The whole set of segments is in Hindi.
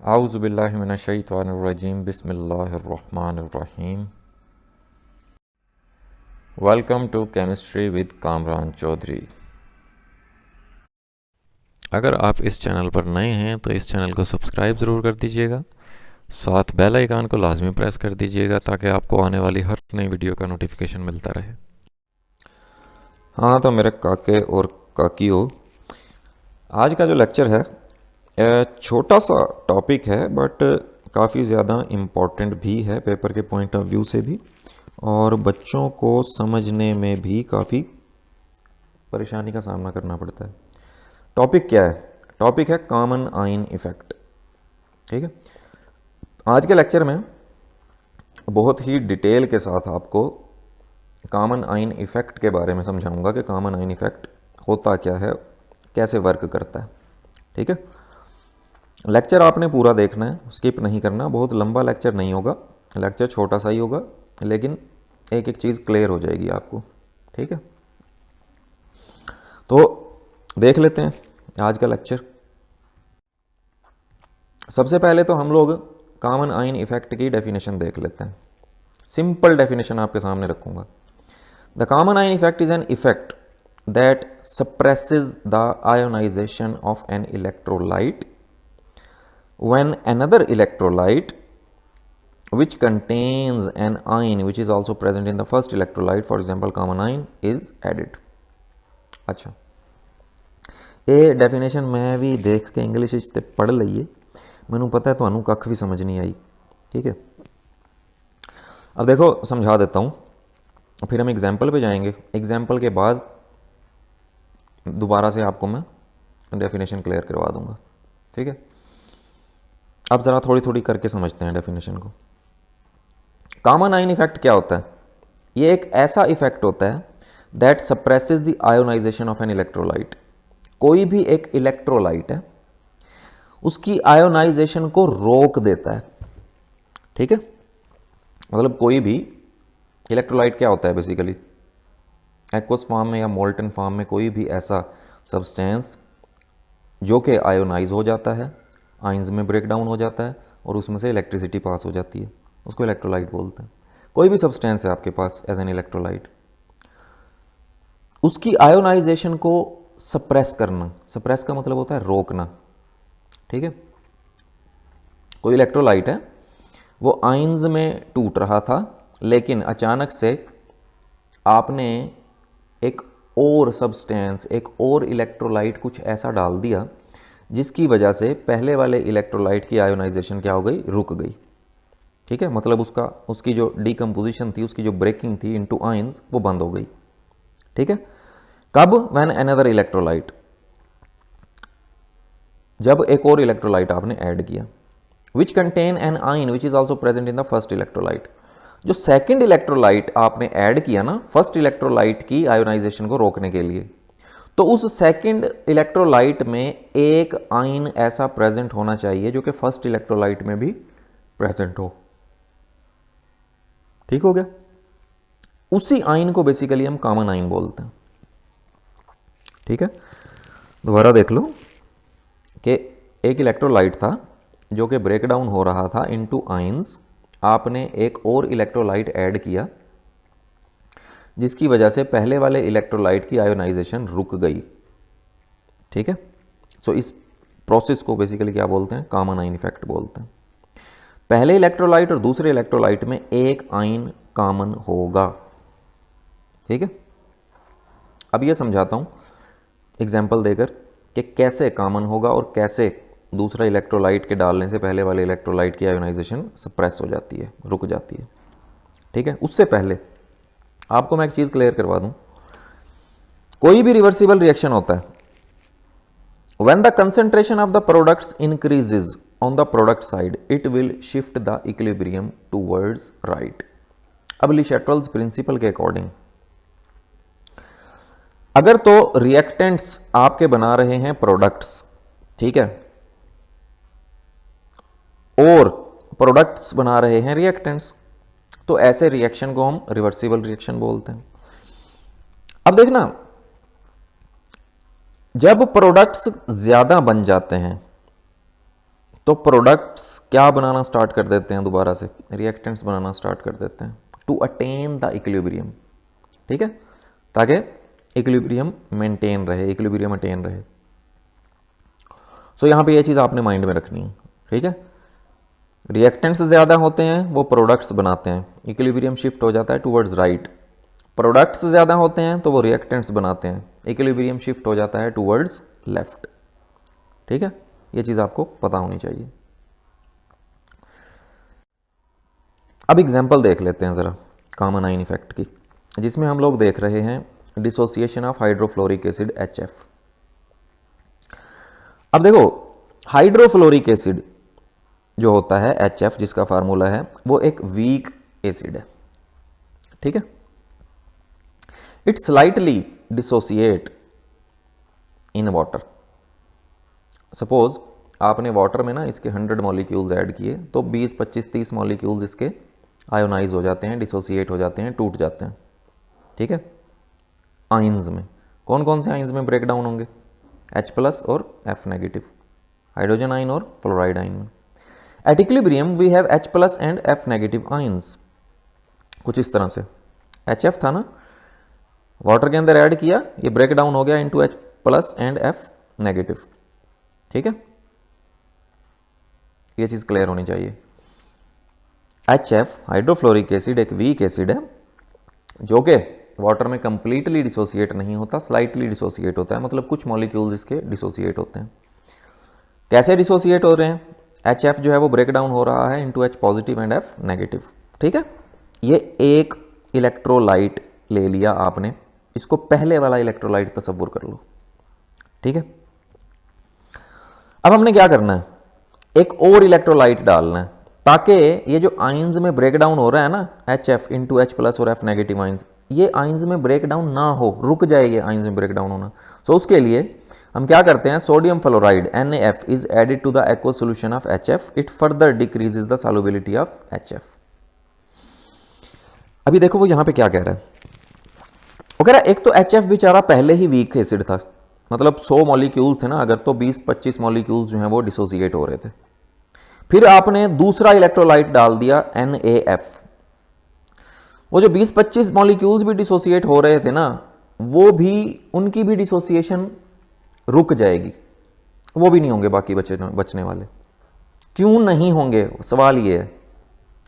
आउज़ु बिल्लाहि मिनश्शैतानिर्रजीम बिस्मिल्लाहिर्रहमानिर्रहीम। Welcome to chemistry with Kamran Chaudhry. अगर आप इस चैनल पर नए हैं तो इस चैनल को सब्सक्राइब ज़रूर कर दीजिएगा, साथ बेल आइकन को लाजमी प्रेस कर दीजिएगा ताकि आपको आने वाली हर नई वीडियो का नोटिफिकेशन मिलता रहे। हाँ तो मेरे काके और काकियों, आज का जो लेक्चर है छोटा सा टॉपिक है बट काफ़ी ज़्यादा इम्पॉर्टेंट भी है पेपर के पॉइंट ऑफ व्यू से भी, और बच्चों को समझने में भी काफ़ी परेशानी का सामना करना पड़ता है। टॉपिक क्या है? टॉपिक है कॉमन आइन इफ़ेक्ट। ठीक है, आज के लेक्चर में बहुत ही डिटेल के साथ आपको कॉमन आइन इफ़ेक्ट के बारे में समझाऊंगा कि कॉमन आइन इफ़ेक्ट होता क्या है, कैसे वर्क करता है। ठीक है, लेक्चर आपने पूरा देखना है, स्किप नहीं करना। बहुत लंबा लेक्चर नहीं होगा, लेक्चर छोटा सा ही होगा, लेकिन एक एक चीज़ क्लियर हो जाएगी आपको। ठीक है, तो देख लेते हैं आज का लेक्चर। सबसे पहले तो हम लोग कॉमन आइन इफ़ेक्ट की डेफिनेशन देख लेते हैं। सिंपल डेफिनेशन आपके सामने रखूंगा। The common ion effect is an effect that suppresses the ionisation of an electrolyte when another electrolyte which contains an ion which is also present in the first electrolyte, for example common ion, is added। अच्छा, ये डेफिनेशन मैं भी देख के इंग्लिश ते पढ़ लीए, मैनू पता है तुहानू कख भी समझ नहीं आई। ठीक है, अब देखो समझा देता हूँ, फिर हम एग्जाम्पल पे जाएंगे। एग्जाम्पल के बाद दोबारा से आपको मैं डेफिनेशन क्लियर करवा दूंगा। ठीक है, अब ज़रा थोड़ी थोड़ी करके समझते हैं डेफिनेशन को। कॉमन आइन इफेक्ट क्या होता है? ये एक ऐसा इफेक्ट होता है that suppresses the ionisation of an electrolyte. कोई भी एक इलेक्ट्रोलाइट है, उसकी आयोनाइजेशन को रोक देता है। ठीक है, मतलब कोई भी इलेक्ट्रोलाइट क्या होता है बेसिकली, एक्वस फॉर्म में या मोल्टन फॉर्म में कोई भी ऐसा सब्सटेंस जो कि आयोनाइज हो जाता है, आइंस में ब्रेक डाउन हो जाता है और उसमें से इलेक्ट्रिसिटी पास हो जाती है, उसको इलेक्ट्रोलाइट बोलते हैं। कोई भी सब्सटेंस है आपके पास एज एन इलेक्ट्रोलाइट, उसकी आयोनाइजेशन को सप्रेस करना। सप्रेस का मतलब होता है रोकना। ठीक है, कोई इलेक्ट्रोलाइट है, वो आइंस में टूट रहा था, लेकिन अचानक से आपने एक और सब्सटेंस, एक और इलेक्ट्रोलाइट कुछ ऐसा डाल दिया जिसकी वजह से पहले वाले इलेक्ट्रोलाइट की आयोनाइजेशन क्या हो गई, रुक गई। ठीक है, मतलब उसकी जो डीकम्पोजिशन थी, उसकी जो ब्रेकिंग थी इनटू आयंस, वो बंद हो गई। ठीक है, कब? व्हेन अनदर इलेक्ट्रोलाइट, जब एक और इलेक्ट्रोलाइट आपने ऐड किया। Which contain an ion which is also present in the first electrolyte. जो सेकेंड इलेक्ट्रोलाइट आपने ऐड किया ना फर्स्ट इलेक्ट्रोलाइट की आयोनाइजेशन को रोकने के लिए, तो उस सेकंड इलेक्ट्रोलाइट में एक आयन ऐसा प्रेजेंट होना चाहिए जो कि फर्स्ट इलेक्ट्रोलाइट में भी प्रेजेंट हो। ठीक हो गया, उसी आयन को बेसिकली हम कॉमन आयन बोलते हैं। ठीक है, दोबारा देख लो कि एक इलेक्ट्रोलाइट था जो कि ब्रेक डाउन हो रहा था इनटू आयंस। आपने एक और इलेक्ट्रोलाइट ऐड किया जिसकी वजह से पहले वाले इलेक्ट्रोलाइट की आयोनाइजेशन रुक गई। ठीक है, सो इस प्रोसेस को बेसिकली क्या बोलते हैं, कॉमन आइन इफेक्ट बोलते हैं। पहले इलेक्ट्रोलाइट और दूसरे इलेक्ट्रोलाइट में एक आइन कॉमन होगा। ठीक है, अब ये समझाता हूं एग्जाम्पल देकर कि कैसे कॉमन होगा और कैसे दूसरा इलेक्ट्रोलाइट के डालने से पहले वाले इलेक्ट्रोलाइट की आयोनाइजेशन सप्रेस हो जाती है, रुक जाती है। ठीक है, उससे पहले आपको मैं एक चीज़ क्लियर करवा दूं। कोई भी रिवर्सिबल रिएक्शन होता है when the concentration of the products increases on the product side, it will shift the equilibrium towards right। अब ली शैट्रल्स प्रिंसिपल के अकॉर्डिंग, अगर तो रिएक्टेंट्स आपके बना रहे हैं प्रोडक्ट्स, ठीक है, और प्रोडक्ट्स बना रहे हैं रिएक्टेंट्स, तो ऐसे रिएक्शन को हम रिवर्सिबल रिएक्शन बोलते हैं। अब देखना, जब प्रोडक्ट्स ज्यादा बन जाते हैं तो प्रोडक्ट्स क्या बनाना स्टार्ट कर देते हैं, दोबारा से रिएक्टेंट्स बनाना स्टार्ट कर देते हैं टू अटेन द इक्विलिब्रियम, ठीक है, ताकि इक्विलिब्रियम मेंटेन रहे, इक्विलिब्रियम अटेन रहे। सो यहाँ पे ये चीज़ आपने माइंड में रखनी है, ठीक है। रिएक्टेंट्स ज़्यादा होते हैं वो प्रोडक्ट्स बनाते हैं, इक्विलिब्रियम शिफ्ट हो जाता है टूवर्ड्स राइट। प्रोडक्ट्स ज़्यादा होते हैं तो वो रिएक्टेंट्स बनाते हैं, इक्विलिब्रियम शिफ्ट हो जाता है टूवर्ड्स लेफ्ट, ठीक है। ये चीज़ आपको पता होनी चाहिए। अब एग्जाम्पल देख लेते हैं ज़रा कॉमन आयन इफेक्ट की, जिसमें हम लोग देख रहे हैं dissociation of hydrofluoric acid HF। अब देखो हाइड्रोफ्लोरिक एसिड जो होता है HF, जिसका फार्मूला है, वो एक वीक एसिड है, ठीक है। It slightly dissociate in water. Suppose आपने वाटर में ना इसके 100 मॉलिक्यूल्स ऐड किए तो 20, 25, 30 मॉलिक्यूल्स इसके आयोनाइज हो जाते हैं, डिसोसिएट हो जाते हैं, टूट जाते हैं, ठीक है। आयंस में कौन कौन से आयंस में ब्रेक डाउन होंगे? H+ और F नेगेटिव, हाइड्रोजन आयन और फ्लोराइड आयन में। At equilibrium we have H+ and F negative ions. कुछ इस तरह से HF था ना, वाटर के अंदर ऐड किया, ये ब्रेक डाउन हो गया into H+ and F negative, ठीक है। ये चीज क्लियर होनी चाहिए। HF हाइड्रोफ्लोरिक एसिड एक वीक एसिड है जो कि वाटर में कंप्लीटली डिसोसिएट नहीं होता, स्लाइटली डिसोसिएट होता है, मतलब कुछ मॉलिक्यूल्स इसके डिसोसिएट होते हैं। कैसे डिसोसिएट हो रहे हैं? HF जो है वो ब्रेक डाउन हो रहा है into H+ and F negative, ठीक है। ये एक इलेक्ट्रोलाइट ले लिया आपने, इसको पहले वाला इलेक्ट्रोलाइट तसव्वुर कर लो, ठीक है। अब हमने क्या करना है, एक और इलेक्ट्रोलाइट डालना है ताकि ये जो आयंस में ब्रेक डाउन हो रहा है ना, HF इंटू H+ और F नेगेटिव आयंस, ये आयंस में ब्रेक डाउन ना हो, रुक जाएगी आयंस में ब्रेक डाउन होना। सो उसके लिए हम क्या करते हैं, sodium fluoride NaF is added to the aqueous solution of HF, it further decreases the solubility of HF। अभी देखो वो यहां पे क्या कह रहा है, वो कह रहा है एक तो HF बेचारा पहले ही वीक एसिड था, मतलब 100 मॉलिक्यूल थे ना अगर, तो 20-25 मॉलिक्यूल्स जो हैं वो डिसोसिएट हो रहे थे। फिर आपने दूसरा इलेक्ट्रोलाइट डाल दिया NaF, वो जो 20-25 मॉलिक्यूल्स भी डिसोसिएट हो रहे थे ना, वो भी, उनकी भी डिसोसिएशन रुक जाएगी, वो भी नहीं होंगे बाकी बचने वाले। क्यों नहीं होंगे, सवाल ये है,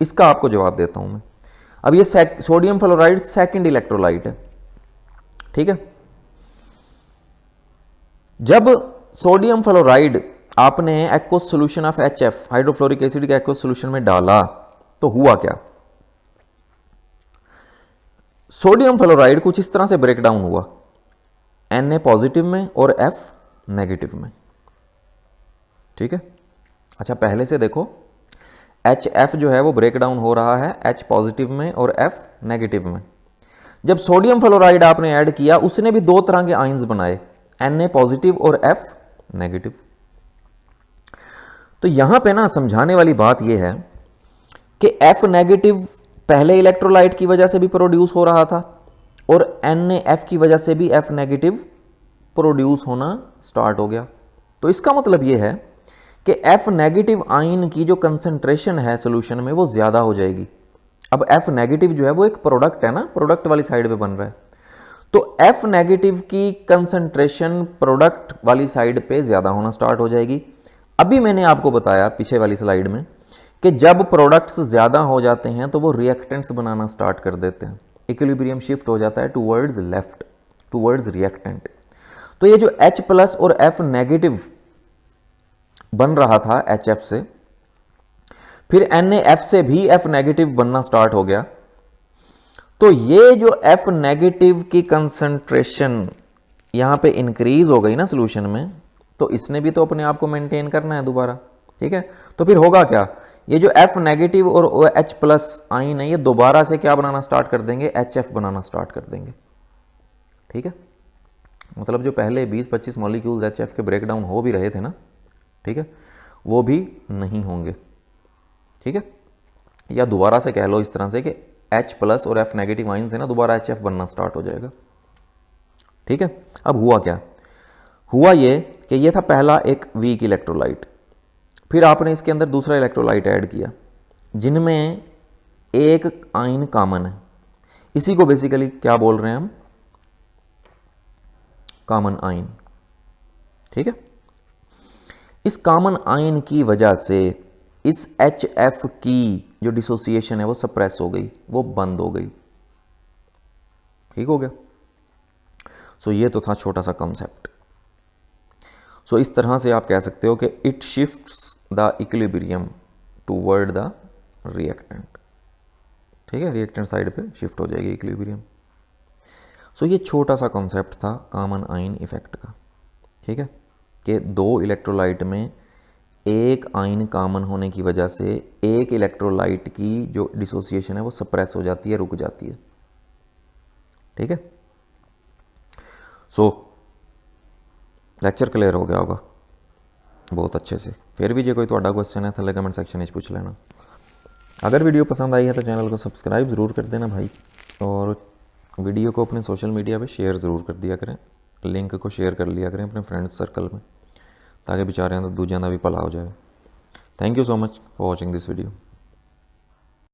इसका आपको जवाब देता हूं मैं। अब ये सोडियम फ्लोराइड सेकंड इलेक्ट्रोलाइट है, ठीक है। जब सोडियम फ्लोराइड आपने aqueous solution of HF hydrofluoric acid के एक्वस सॉल्यूशन में डाला तो हुआ क्या, सोडियम फ्लोराइड कुछ इस तरह से ब्रेक डाउन हुआ, Na पॉजिटिव में और F नेगेटिव में, ठीक है। अच्छा पहले से देखो, HF जो है वो ब्रेक डाउन हो रहा है H पॉजिटिव में और F नेगेटिव में। जब सोडियम फ्लोराइड आपने ऐड किया, उसने भी दो तरह के आयंस बनाए, Na पॉजिटिव और F नेगेटिव। तो यहां पे ना समझाने वाली बात यह है कि F नेगेटिव पहले इलेक्ट्रोलाइट की वजह से भी प्रोड्यूस हो रहा था और NaF की वजह से भी F नेगेटिव प्रोड्यूस होना स्टार्ट हो गया। तो इसका मतलब यह है कि F नेगेटिव आयन की जो कंसंट्रेशन है सॉल्यूशन में वो ज्यादा हो जाएगी। अब F नेगेटिव जो है वो एक प्रोडक्ट है ना, प्रोडक्ट वाली साइड पे बन रहा है, तो F नेगेटिव की कंसंट्रेशन प्रोडक्ट वाली साइड पे ज्यादा होना स्टार्ट हो जाएगी। अभी मैंने आपको बताया पीछे वाली स्लाइड में कि जब प्रोडक्ट्स ज्यादा हो जाते हैं तो वो रिएक्टेंट्स बनाना स्टार्ट कर देते हैं, इक्विलिब्रियम शिफ्ट हो जाता है टूवर्ड्स लेफ्ट, टूवर्ड्स रिएक्टेंट। तो ये जो H+ और F नेगेटिव बन रहा था HF से, फिर NaF से भी F नेगेटिव बनना स्टार्ट हो गया, तो ये जो F नेगेटिव की कंसंट्रेशन यहां पे इंक्रीज हो गई ना सॉल्यूशन में, तो इसने भी तो अपने आप को मेंटेन करना है दोबारा, ठीक है। तो फिर होगा क्या, ये जो F नेगेटिव और H+ आयन है ये दोबारा से क्या बनाना स्टार्ट कर देंगे, HF बनाना स्टार्ट कर देंगे, ठीक है। मतलब जो पहले 20-25 मॉलिक्यूल्स HF के ब्रेक डाउन हो भी रहे थे ना, ठीक है, वो भी नहीं होंगे, ठीक है। या दोबारा से कह लो इस तरह से कि H+ और F नेगेटिव आयन से ना दोबारा HF बनना स्टार्ट हो जाएगा, ठीक है। अब हुआ क्या, हुआ ये कि ये था पहला एक वीक इलेक्ट्रोलाइट, फिर आपने इसके अंदर दूसरा इलेक्ट्रोलाइट ऐड किया जिनमें एक आयन कॉमन है, इसी को बेसिकली क्या बोल रहे हैं हम, कॉमन आयन। ठीक है, इस कॉमन आयन की वजह से इस HF की जो डिसोसिएशन है वो सप्रेस हो गई, वो बंद हो गई। ठीक हो गया। सो ये तो था छोटा सा कॉन्सेप्ट। सो इस तरह से आप कह सकते हो कि it shifts the equilibrium toward the reactant. ठीक है, रिएक्टेंट साइड पे शिफ्ट हो जाएगी इक्विलिब्रियम। सो ये छोटा सा कॉन्सेप्ट था कॉमन आयन इफेक्ट का। ठीक है, कि दो इलेक्ट्रोलाइट में एक आयन कॉमन होने की वजह से एक इलेक्ट्रोलाइट की जो डिसोसिएशन है वो सप्रेस हो जाती है, रुक जाती है। ठीक है, सो लेक्चर क्लियर हो गया होगा बहुत अच्छे से। फिर भी जो कोई थोड़ा क्वेश्चन है थले कमेंट सेक्शन में पूछ लेना। अगर वीडियो पसंद आई है तो चैनल को सब्सक्राइब ज़रूर कर देना भाई, और वीडियो को अपने सोशल मीडिया पे शेयर ज़रूर कर दिया करें, लिंक को शेयर कर लिया करें अपने फ्रेंड्स सर्कल में, ताकि बेचारे दूजियां का भी भला हो जाए। Thank you so much for watching this video.